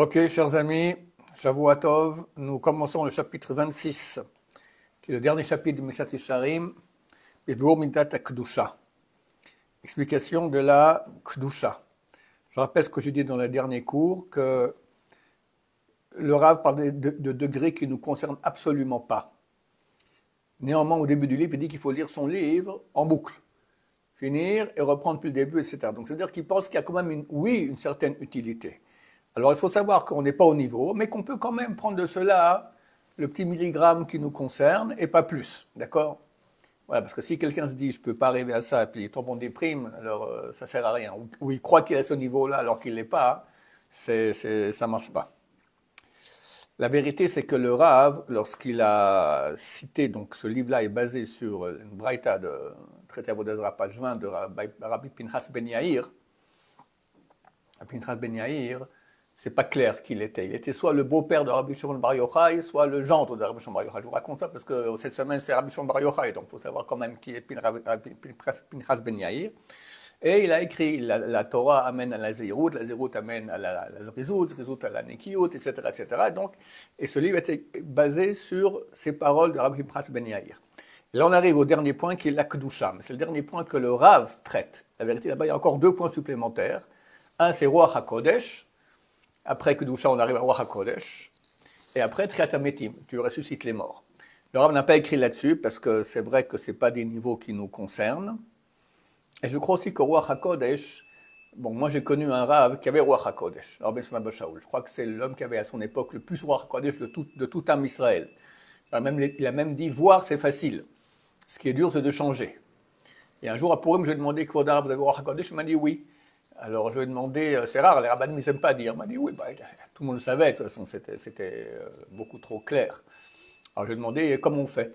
Ok, chers amis, Shavua Tov, nous commençons le chapitre 26, qui est le dernier chapitre du Meshat Yesharim, Bevur Midat HaKdusha, explication de la Kdusha. Je rappelle ce que j'ai dit dans le dernier cours, que le Rav parlait de degrés qui ne nous concernent absolument pas. Néanmoins, au début du livre, il dit qu'il faut lire son livre en boucle, finir et reprendre depuis le début, etc. Donc, c'est-à-dire qu'il pense qu'il y a quand même une certaine utilité. Alors, il faut savoir qu'on n'est pas au niveau, mais qu'on peut quand même prendre de cela le petit milligramme qui nous concerne et pas plus, d'accord? Voilà, parce que si quelqu'un se dit je ne peux pas arriver à ça et puis il tombe en déprime, alors ça ne sert à rien. Ou il croit qu'il est à ce niveau-là alors qu'il ne l'est pas, ça ne marche pas. La vérité, c'est que le Rav, lorsqu'il a cité, donc ce livre-là est basé sur une braïta de traité Avodah page 20 de Rabbi Pinchas Ben Yair. Pinchas Ben Yair, c'est pas clair qui il était. Il était soit le beau-père de Rabbi Shimon Bar Yochai, soit le gendre de Rabbi Shimon Bar Yochai. Je vous raconte ça parce que cette semaine c'est Rabbi Shimon Bar Yochai, donc il faut savoir quand même qui est Pinchas Ben Yair. Et il a écrit la Torah amène à la Zérout amène à la Zrizout, Zrizout à la Nekiyot, etc., etc. Donc, et ce livre était basé sur ces paroles de Rabbi Pinchas Ben Yair. Et là on arrive au dernier point qui est l'Akdusha. C'est le dernier point que le Rav traite. La vérité là-bas il y a encore deux points supplémentaires. Un c'est Ruach HaKodesh. Après Kedusha, on arrive à Ruach HaKodesh. Et après, Triat HaMetim, tu ressuscites les morts. Le Rav n'a pas écrit là-dessus, parce que c'est vrai que ce n'est pas des niveaux qui nous concernent. Et je crois aussi que Ruach HaKodesh, bon, moi j'ai connu un Rav qui avait Ruach HaKodesh, Rabbi Shimon Shaul. Je crois que c'est l'homme qui avait à son époque le plus Ruach HaKodesh de tout âme Israël. Il a même dit, voir c'est facile. Ce qui est dur, c'est de changer. Et un jour à Purim, je lui ai demandé, Kvodar, vous avez Ruach HaKodesh? Il m'a dit oui. Alors je lui ai demandé, c'est rare, les rabbinim ils n'aiment pas dire. Il m'a dit oui, tout le monde le savait, de toute façon c'était beaucoup trop clair. Alors je lui ai demandé comment on fait,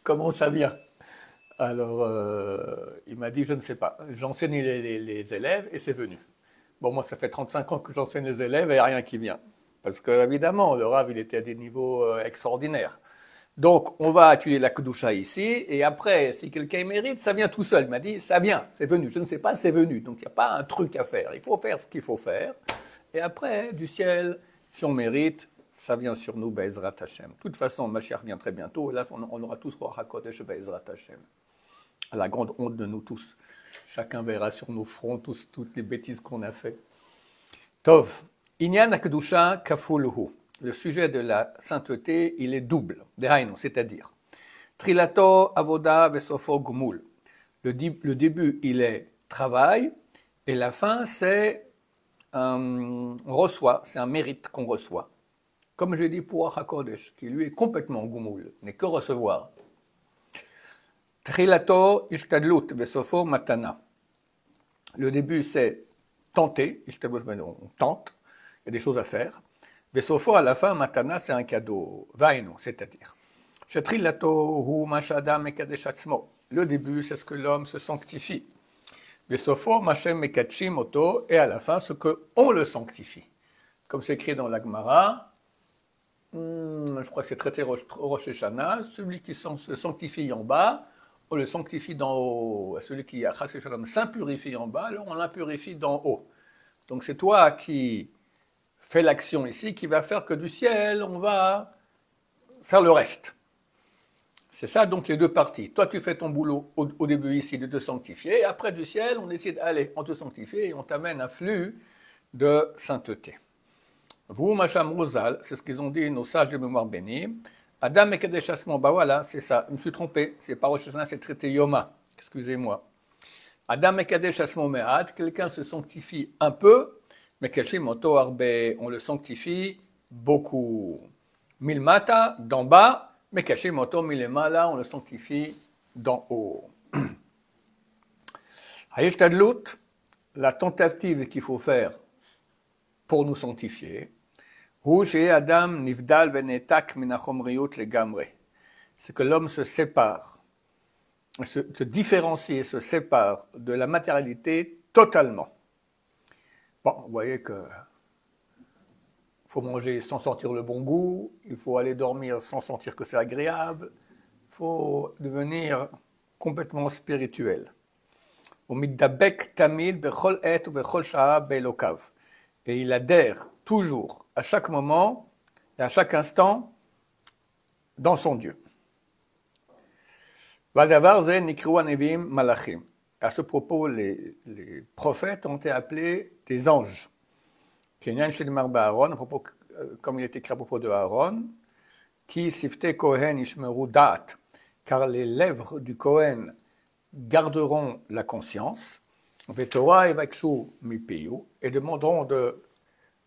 comment ça vient. Alors il m'a dit je ne sais pas, j'enseigne les élèves et c'est venu. Bon moi ça fait 35 ans que j'enseigne les élèves et il n'y a rien qui vient. Parce que évidemment le Rav il était à des niveaux extraordinaires. Donc, on va étudier la Kedusha ici, et après, si quelqu'un mérite, ça vient tout seul. Il m'a dit, ça vient, c'est venu. Je ne sais pas, c'est venu. Donc, il n'y a pas un truc à faire. Il faut faire ce qu'il faut faire. Et après, du ciel, si on mérite, ça vient sur nous, Be'ezrat Hashem. De toute façon, Mashiach vient très bientôt, et là, on aura tous Ruach HaKodesh, Be'ezrat Hashem. À la grande honte de nous tous. Chacun verra sur nos fronts toutes les bêtises qu'on a fait. Tov, Inyan HaKedusha Kafuluhu. Le sujet de la sainteté, il est double, c'est-à-dire Trilato avoda vesofo gumul. Le début, il est travail, et la fin, c'est on reçoit, c'est un mérite qu'on reçoit. Comme j'ai dit pour HaKodesh, qui lui est complètement gumul, n'est que recevoir. Trilato ishtadlut vesofo matana. Le début, c'est tenter, on tente, il y a des choses à faire. Vesofo, à la fin, matana, c'est un cadeau. Vainu, c'est-à-dire. Shetrilato hu mashada mekadesh atzmo. Le début, c'est ce que l'homme se sanctifie. Vesofo mashem mekachim oto. Et à la fin, ce qu'on le sanctifie. Comme c'est écrit dans la Gemara, je crois que c'est traité Rosh Hashanah, celui qui se sanctifie en bas, on le sanctifie d'en haut. Celui qui s'impurifie en bas, alors on l'impurifie d'en haut. Donc c'est toi qui fait l'action ici, qui va faire que du ciel, on va faire le reste. C'est ça donc les deux parties. Toi, tu fais ton boulot au début ici de te sanctifier, et après du ciel, on décide, allez, on te sanctifie, et on t'amène un flux de sainteté. Vous, Macham Rosal, c'est ce qu'ils ont dit nos sages de mémoire bénie. Adam et Kadesh Asmon, bah voilà, c'est ça, je me suis trompé, c'est pas Rosh Hashanah, c'est traité Yoma, excusez-moi. Adam et Kadesh Asmon Me'at, quelqu'un se sanctifie un peu, mais Keshim Oto Arbe, on le sanctifie beaucoup. Milmata, d'en bas, mais Keshim Oto Milemala, on le sanctifie d'en haut. Hayeshtadlut, la tentative qu'il faut faire pour nous sanctifier, Adam Nivdal Venetak Minachomriut Legamre, c'est que l'homme se sépare, se différencie et se sépare de la matérialité totalement. Bon, vous voyez que faut manger sans sentir le bon goût, il faut aller dormir sans sentir que c'est agréable, il faut devenir complètement spirituel. Et et il adhère toujours, à chaque moment et à chaque instant, dans son Dieu. Vadavar ze nikru anevim malachim. À ce propos, les prophètes ont été appelés des anges. Kenyan Shedmar Baaron, comme il est écrit à propos de Aaron, qui sifte Kohen ishmeru da'at, car les lèvres du Kohen garderont la conscience, Vetorah evakshu mipiyu, et demanderont de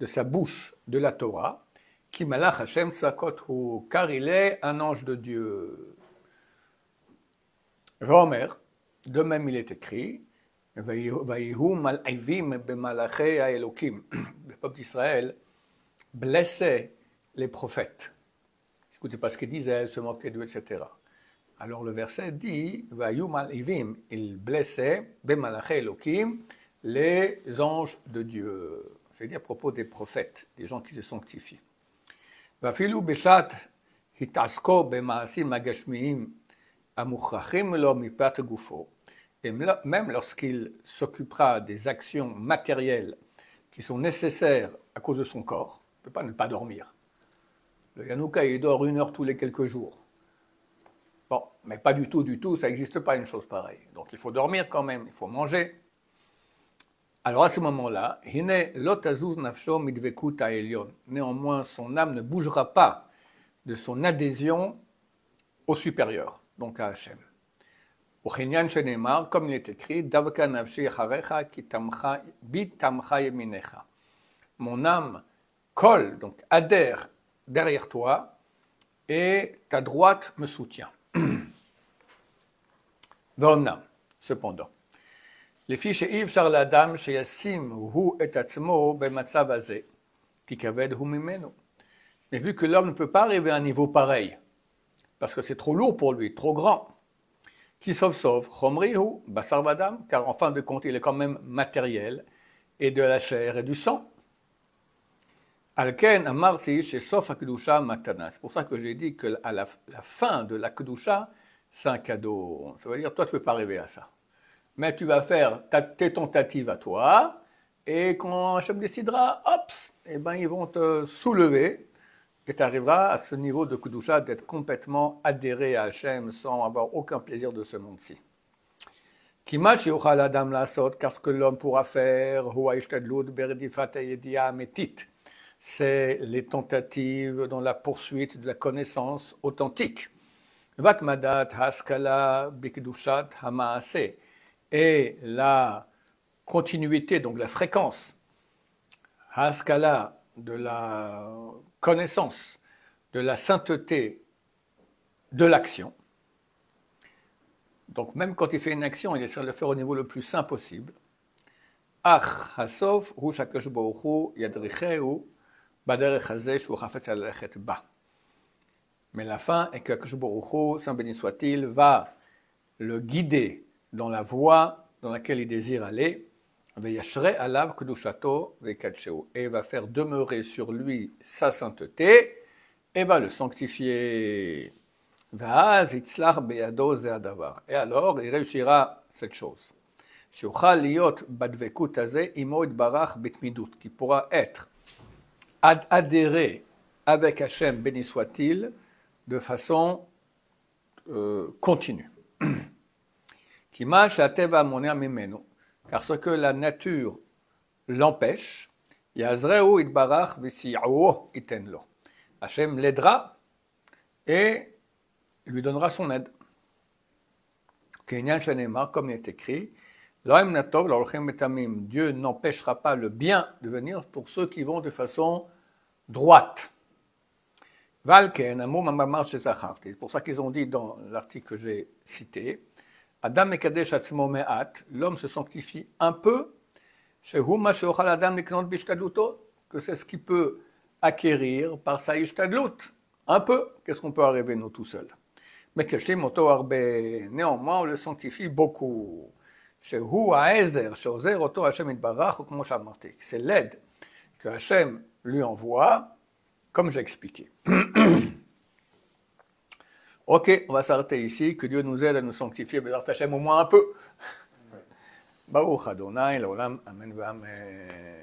sa bouche de la Torah, qui malach Hashem sakothu, car il est un ange de Dieu. Vomer, de même il est écrit, Vayihu mal'ivim b'malachei ha'elokim. Le peuple d'Israël blessait les prophètes. Écoutez pas ce qu'ils disaient, se moquaient d'eux, etc. Alors le verset dit, Vayihu mal'ivim, il blessait b'malachei ha'elokim, les anges de Dieu. C'est-à-dire à propos des prophètes, des gens qui se sanctifient. Vafilu beshat hitasko b'maasim hagashmiim amuchachim lo mipat gufo. Et même lorsqu'il s'occupera des actions matérielles qui sont nécessaires à cause de son corps, il ne peut pas ne pas dormir. Le Yanouka, il dort 1 heure tous les quelques jours. Bon, mais pas du tout, ça n'existe pas une chose pareille. Donc il faut dormir quand même, il faut manger. Alors à ce moment-là, néanmoins son âme ne bougera pas de son adhésion au supérieur, donc à Hachem. Comme il est écrit, mon âme colle, donc adhère derrière toi, et ta droite me soutient. Cependant, les fiches Yves Charles Adam chez Yassim hu et atzmo bematzav hazeh ki kaved hu mimenu. Mais vu que l'homme ne peut pas arriver à un niveau pareil, parce que c'est trop lourd pour lui, trop grand, qui sauf, chomrihu, basar vadam, car en fin de compte, il est quand même matériel, et de la chair et du sang. Alken amarti chez sof akdusha matana. C'est pour ça que j'ai dit que à la fin de la kedusha, c'est un cadeau. Ça veut dire, toi, tu ne peux pas arriver à ça. Mais tu vas faire tes tentatives à toi, et quand Hachem décidera, hop, eh ben, ils vont te soulever, et tu arriveras à ce niveau de Kedusha d'être complètement adhéré à Hachem sans avoir aucun plaisir de ce monde-ci. Kimash yochal adam lasot, car ce que l'homme pourra faire, huwa ishtadlut berdifat hayediah ametit, c'est les tentatives dans la poursuite de la connaissance authentique. Vatmadat haskala bikdushat hamaase, et la continuité, donc la fréquence, haskala, de la connaissance, de la sainteté de l'action. Donc même quand il fait une action, il essaie de le faire au niveau le plus saint possible. Ach hasof hu shakadosh baruch hu yadricheu baderech hazeh shu chafetz lelechet ba. Mais la fin est que Akadosh baruch hu, saint béni soit-il, va le guider dans la voie dans laquelle il désire aller. Et va faire demeurer sur lui sa sainteté et va le sanctifier. Et alors il réussira cette chose. Qui pourra être adhéré avec Hachem, béni soit-il, de façon continue. Car ce que la nature l'empêche, Hachem l'aidera et lui donnera son aide. Comme il est écrit, Dieu n'empêchera pas le bien de venir pour ceux qui vont de façon droite. C'est pour ça qu'ils ont dit dans l'article que j'ai cité, Adam mekadesh atzmo me'at, l'homme se sanctifie un peu, que c'est ce qu'il peut acquérir par sa ishtadlut. Un peu, qu'est-ce qu'on peut arriver nous tout seuls. Mais néanmoins, on le sanctifie beaucoup. C'est l'aide que Hachem lui envoie, comme j'ai expliqué. Ok, on va s'arrêter ici. Que Dieu nous aide à nous sanctifier, Bézat Hachem au moins un peu. Baruch Adonai, l'olam, amen, amen.